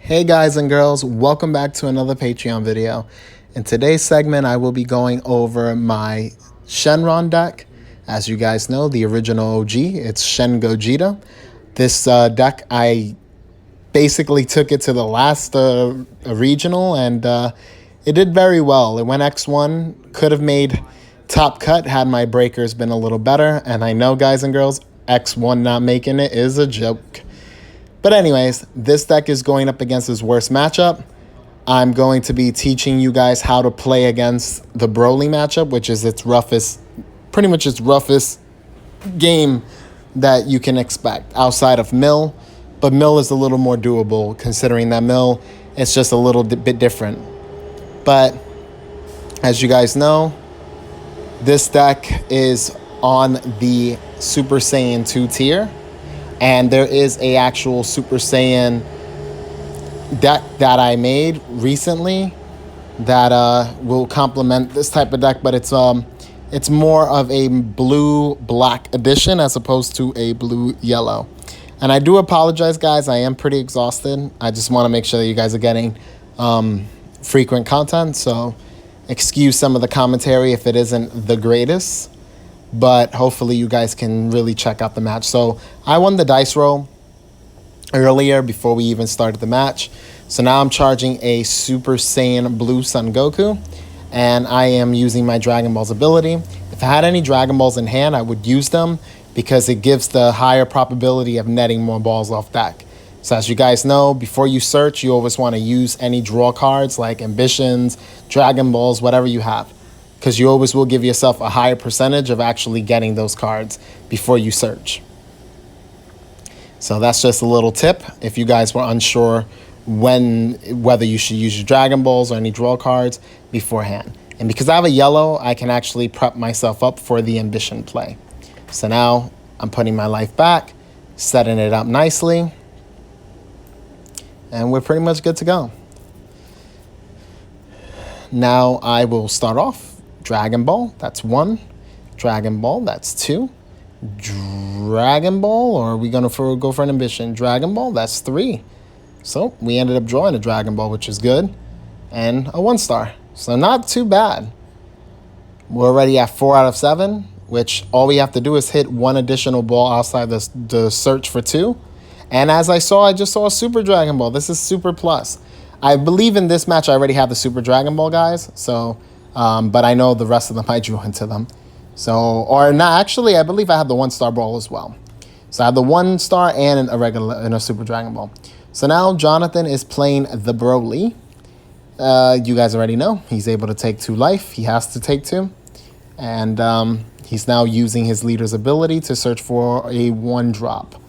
Hey guys and girls, welcome back to another Patreon video. In today's segment, I will be going over my Shenron deck. As you guys know, the original OG, it's Shen Gogeta. This deck, I basically took it to the last regional and it did very well. It went X1, could have made top cut had my breakers been a little better. And I know, guys and girls, X1 not making it is a joke. But anyways, this deck is going up against his worst matchup. I'm going to be teaching you guys how to play against the Broly matchup, which is its roughest, pretty much its roughest game that you can expect outside of Mill. But Mill is a little more doable considering that Mill is just a little bit different. But as you guys know, this deck is on the Super Saiyan 2 tier. And there is a actual Super Saiyan deck that I made recently that will complement this type of deck, but it's more of a blue-black edition as opposed to a blue-yellow. And I do apologize, guys. I am pretty exhausted. I just want to make sure that you guys are getting frequent content, so excuse some of the commentary if it isn't the greatest. But hopefully you guys can really check out the match. So I won the dice roll earlier before we even started the match. So now I'm charging a Super Saiyan Blue Son Goku. And I am using my Dragon Ball's ability. If I had any Dragon Balls in hand, I would use them because it gives the higher probability of netting more balls off deck. So as you guys know, before you search, you always want to use any draw cards like Ambitions, Dragon Balls, whatever you have. Because you always will give yourself a higher percentage of actually getting those cards before you search. So that's just a little tip if you guys were unsure whether you should use your Dragon Balls or any draw cards beforehand. And because I have a yellow, I can actually prep myself up for the Ambition play. So now I'm putting my life back, setting it up nicely, and we're pretty much good to go. Now I will start off. Dragon Ball, that's 1. Dragon Ball, that's 2. Dragon Ball, or are we going to go for an Ambition? Dragon Ball, that's 3. So we ended up drawing a Dragon Ball, which is good. And a 1-star. So not too bad. We're already at 4 out of 7, which all we have to do is hit 1 additional ball outside the search for 2. And as I just saw a Super Dragon Ball. This is Super Plus. I believe in this match I already have the Super Dragon Ball, guys. So... but I know the rest of them I drew into them. So, or not, actually, I believe I had the 1-star ball as well. So I have the 1-star and a Super Dragon Ball. So now Jonathan is playing the Broly. You guys already know he's able to take 2 life. He has to take 2. And he's now using his leader's ability to search for a 1-drop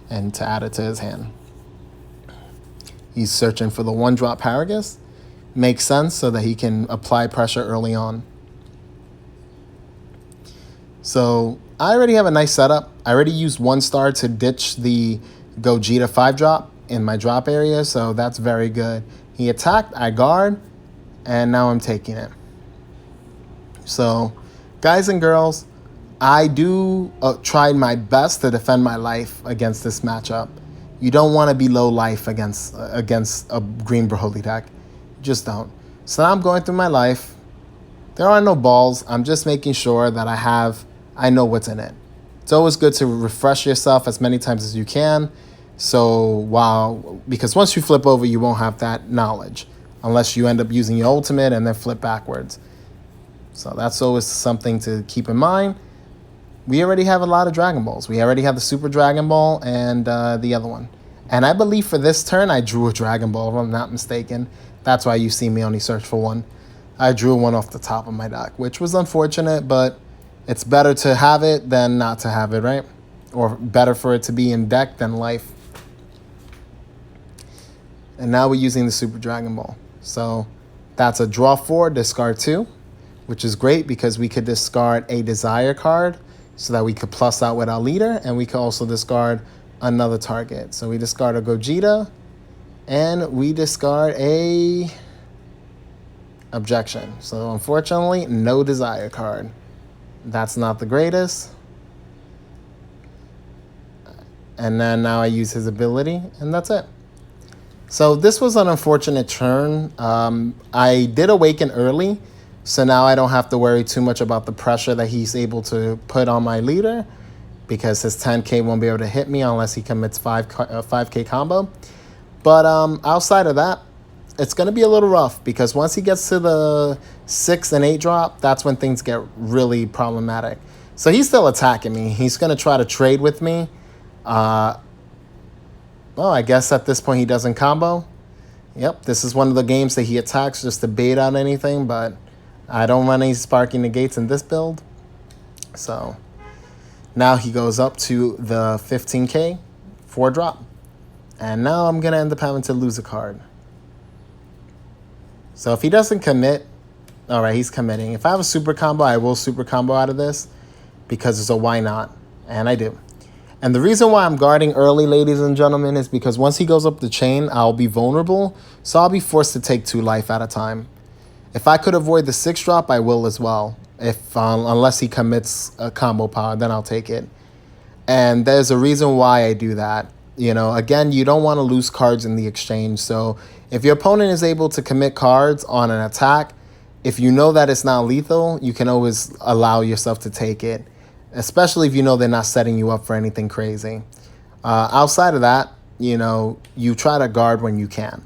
and to add it to his hand. He's searching for the 1-drop Paragus. Makes sense so that he can apply pressure early on. So I already have a nice setup. I already used 1-star to ditch the Gogeta 5-drop in my drop area, so that's very good. He attacked, I guard, and now I'm taking it. So guys and girls, I do try my best to defend my life against this matchup. You don't want to be low life against a green Broly deck. Just don't. So now I'm going through my life. There are no balls. I'm just making sure that I know what's in it. It's always good to refresh yourself as many times as you can. So because once you flip over, you won't have that knowledge unless you end up using your ultimate and then flip backwards. So that's always something to keep in mind. We already have a lot of Dragon Balls. We already have the Super Dragon Ball and the other one. And I believe for this turn, I drew a Dragon Ball, if I'm not mistaken. That's why you see me only search for 1. I drew 1 off the top of my deck, which was unfortunate, but it's better to have it than not to have it, right? Or better for it to be in deck than life. And now we're using the Super Dragon Ball. So that's a draw 4, discard 2, which is great because we could discard a Desire card so that we could plus out with our leader, and we could also discard another target. So we discard a Gogeta, and we discard a Objection. So unfortunately, no Desire card. That's not the greatest. And then now I use his ability, and that's it. So this was an unfortunate turn. I did awaken early, so now I don't have to worry too much about the pressure that he's able to put on my leader, because his 10k won't be able to hit me unless he commits 5k combo. But outside of that, it's going to be a little rough, because once he gets to the 6 and 8 drop, that's when things get really problematic. So he's still attacking me. He's going to try to trade with me. Well, I guess at this point he doesn't combo. Yep, this is one of the games that he attacks just to bait out anything, but I don't run any Sparking Negates in this build. So now he goes up to the 15k, 4 drop. And now I'm going to end up having to lose a card. So if he doesn't commit, all right, he's committing. If I have a super combo, I will super combo out of this, because it's a why not, and I do. And the reason why I'm guarding early, ladies and gentlemen, is because once he goes up the chain, I'll be vulnerable, so I'll be forced to take 2 life at a time. If I could avoid the 6 drop, I will as well. If unless he commits a combo power, then I'll take it. And there's a reason why I do that. You know, again, you don't want to lose cards in the exchange. So if your opponent is able to commit cards on an attack, if you know that it's not lethal, you can always allow yourself to take it, especially if you know they're not setting you up for anything crazy. Outside of that, you know, you try to guard when you can.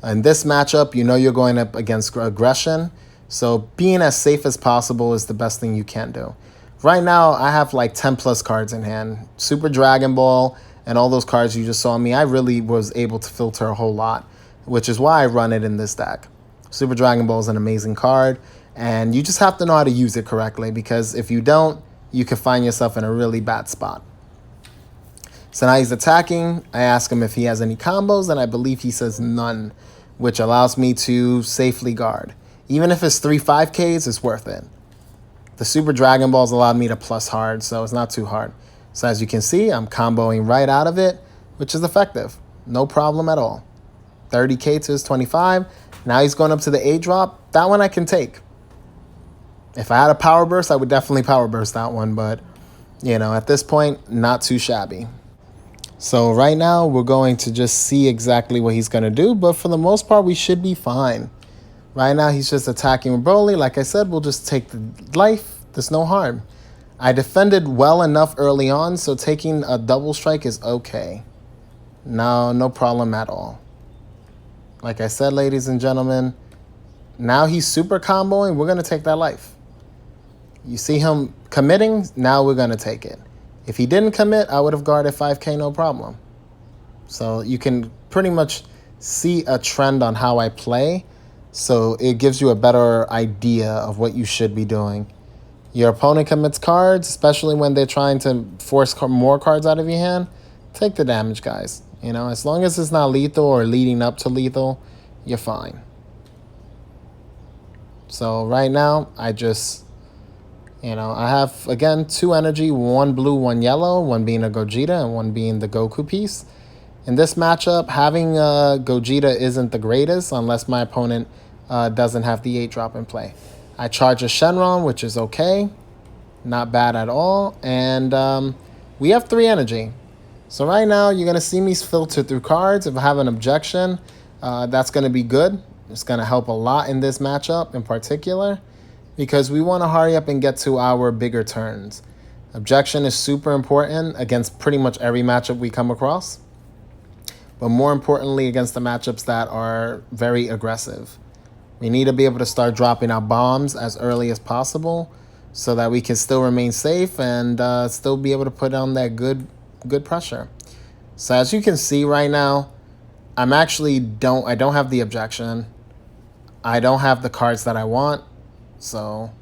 In this matchup, you know you're going up against aggression, so being as safe as possible is the best thing you can do. Right now, I have like 10 plus cards in hand. Super Dragon Ball and all those cards you just saw me, I really was able to filter a whole lot, which is why I run it in this deck. Super Dragon Ball is an amazing card, and you just have to know how to use it correctly, because if you don't, you can find yourself in a really bad spot. So now he's attacking. I ask him if he has any combos, and I believe he says none, which allows me to safely guard. Even if it's 3 5Ks, it's worth it. The Super Dragon Balls allowed me to plus hard, so it's not too hard. So as you can see, I'm comboing right out of it, which is effective. No problem at all. 30k to his 25. Now he's going up to the 8 drop. That one I can take. If I had a power burst, I would definitely power burst that one, but you know, at this point, not too shabby. So right now, we're going to just see exactly what he's going to do, but for the most part, we should be fine. Right now, he's just attacking with Broly. Like I said, we'll just take the life. There's no harm. I defended well enough early on, so taking a double strike is okay. No problem at all. Like I said, ladies and gentlemen, now he's super comboing. We're going to take that life. You see him committing, now we're going to take it. If he didn't commit, I would have guarded 5k, no problem. So you can pretty much see a trend on how I play, so it gives you a better idea of what you should be doing. Your opponent commits cards, especially when they're trying to force more cards out of your hand, take the damage, guys. You know, as long as it's not lethal or leading up to lethal, you're fine. So right now, I just, you know, I have, again, 2 energy, 1 blue, 1 yellow, 1 being a Gogeta and 1 being the Goku piece. In this matchup, having Gogeta isn't the greatest unless my opponent doesn't have the 8 drop in play. I charge a Shenron, which is okay. Not bad at all. And we have 3 energy. So right now, you're going to see me filter through cards. If I have an objection, that's going to be good. It's going to help a lot in this matchup in particular, because we want to hurry up and get to our bigger turns. Objection is super important against pretty much every matchup we come across, but more importantly against the matchups that are very aggressive. We need to be able to start dropping our bombs as early as possible so that we can still remain safe and still be able to put on that good pressure. So as you can see right now, I don't have the objection. I don't have the cards that I want. So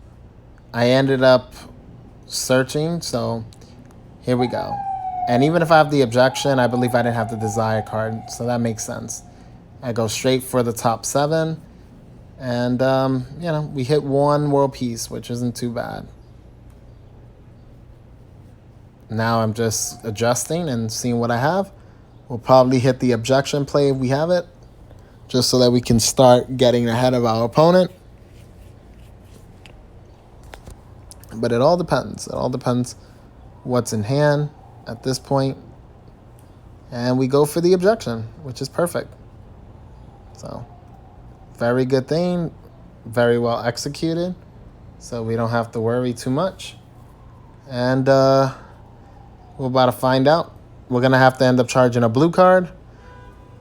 I ended up searching. So here we go. And even if I have the objection, I believe I didn't have the desire card. So that makes sense. I go straight for the top 7. And, you know, we hit 1 world peace, which isn't too bad. Now I'm just adjusting and seeing what I have. We'll probably hit the objection play if we have it, just so that we can start getting ahead of our opponent. But it all depends. It all depends what's in hand at this point. And we go for the objection, which is perfect. So, very good thing. Very well executed. So we don't have to worry too much. And we're about to find out. We're going to have to end up charging a blue card.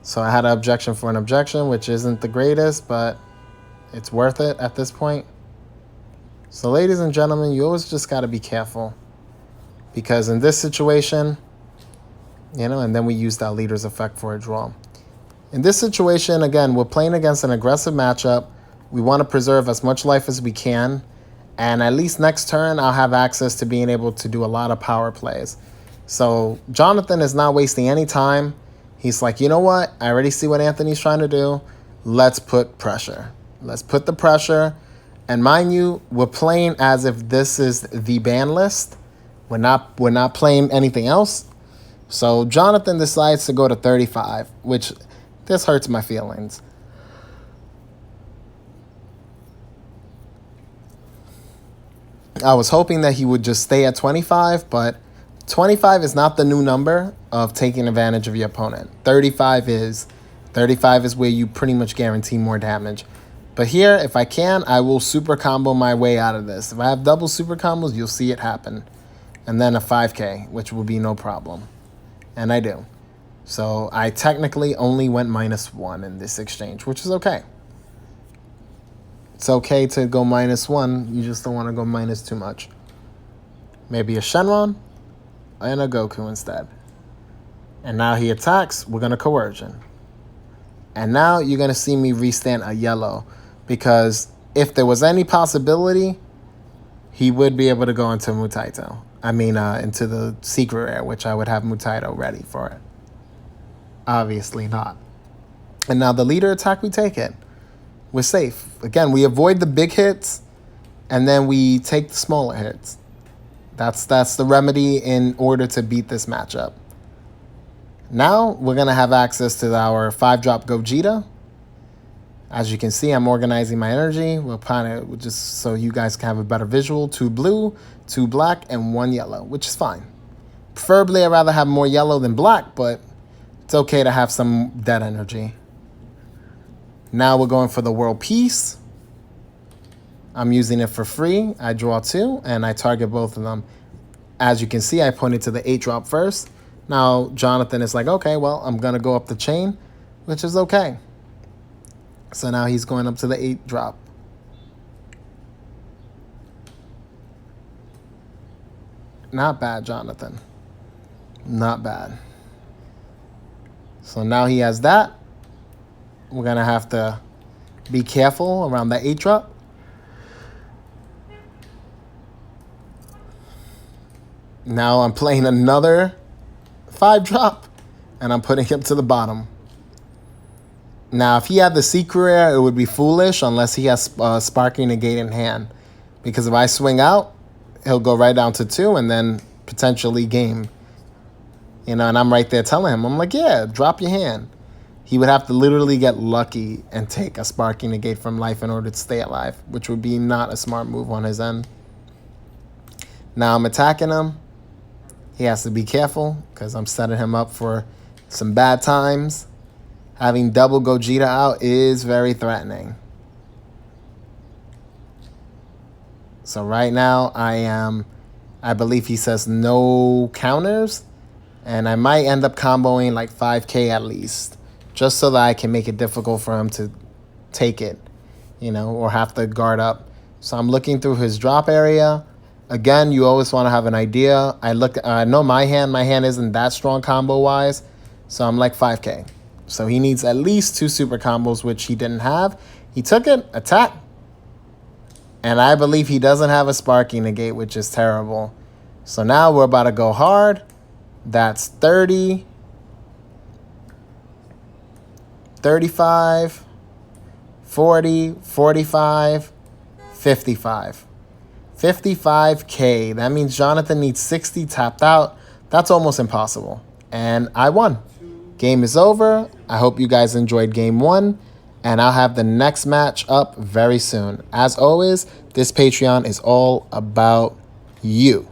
So I had an objection for an objection, which isn't the greatest, but it's worth it at this point. So ladies and gentlemen, you always just got to be careful. Because in this situation, and then we use that leader's effect for a draw. In this situation, again, we're playing against an aggressive matchup. We want to preserve as much life as we can. And at least next turn, I'll have access to being able to do a lot of power plays. So Jonathan is not wasting any time. He's like, you know what? I already see what Anthony's trying to do. Let's put pressure. Let's put the pressure. And mind you, we're playing as if this is the ban list. We're not playing anything else. So Jonathan decides to go to 35, which this hurts my feelings. I was hoping that he would just stay at 25, but 25 is not the new number of taking advantage of your opponent. 35 is where you pretty much guarantee more damage. But here, if I can, I will super combo my way out of this. If I have double super combos, you'll see it happen. And then a 5K, which will be no problem. And I do. So I technically only went -1 in this exchange, which is okay. It's okay to go -1. You just don't want to go minus too much. Maybe a Shenron and a Goku instead. And now he attacks. We're going to coercion. And now you're going to see me restand a yellow. Because if there was any possibility, he would be able to go into Mutaito. Into the secret rare, which I would have Mutaito ready for it. Obviously not. And now the leader attack, we take it. We're safe. Again, we avoid the big hits, and then we take the smaller hits. That's the remedy in order to beat this matchup. Now, we're going to have access to our 5-drop Gogeta. As you can see, I'm organizing my energy. We'll just so you guys can have a better visual. 2 blue, 2 black, and 1 yellow, which is fine. Preferably, I'd rather have more yellow than black, but it's okay to have some dead energy. Now we're going for the World Peace. I'm using it for free. I draw 2, and I target both of them. As you can see, I pointed to the 8-drop first. Now, Jonathan is like, okay, well, I'm going to go up the chain, which is okay. So now he's going up to the 8-drop. Not bad, Jonathan. Not bad. So now he has that. We're going to have to be careful around the 8-drop. Now I'm playing another 5-drop, and I'm putting him to the bottom. Now, if he had the secret rare, it would be foolish unless he has Sparking Negate in hand. Because if I swing out, he'll go right down to 2 and then potentially game. And I'm right there telling him, I'm like, yeah, drop your hand. He would have to literally get lucky and take a Sparking Negate from life in order to stay alive, which would be not a smart move on his end. Now I'm attacking him. He has to be careful because I'm setting him up for some bad times. Having double Gogeta out is very threatening. So right now I believe he says no counters. And I might end up comboing like 5K at least. Just so that I can make it difficult for him to take it. Or have to guard up. So I'm looking through his drop area. Again, you always want to have an idea. I know my hand isn't that strong combo-wise. So I'm like 5K. So he needs at least 2 super combos, which he didn't have. He took it, attack. And I believe he doesn't have a Sparking Negate, which is terrible. So now we're about to go hard. That's 30. 35. 40. 45. 55. 55K. That means Jonathan needs 60 tapped out. That's almost impossible. And I won. Game is over. I hope you guys enjoyed game 1. And I'll have the next match up very soon. As always, this Patreon is all about you.